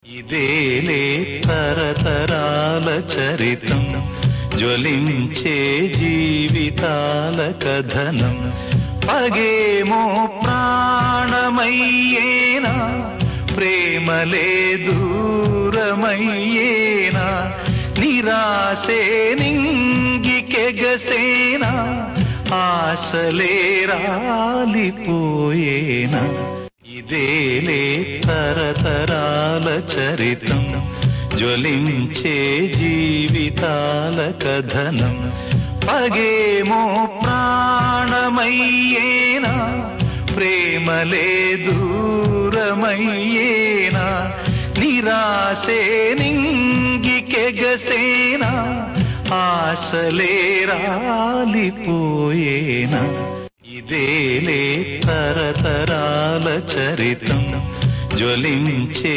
ఇదేలే తరతరాల చరితం, జ్వలించే జీవితాల కథనం. పగేమో ప్రాణమయ్యేనా, ప్రేమలే దూరమయ్యేనా, నిరాశే నింగికెగసేనా, ఆశలే రాలిపోయేనా. ఇదేలే తరతరాల చరితం, జ్వలించే జీవితాల కథనం. పగేమో ప్రాణమయ్యేనా, ప్రేమలే దూరమయ్యేనా, నిరాశే నింగికెగసేనా, ఆశలే రాలిపోయేనా. ఇదేలే తరతరాల చరితం, జ్వలించే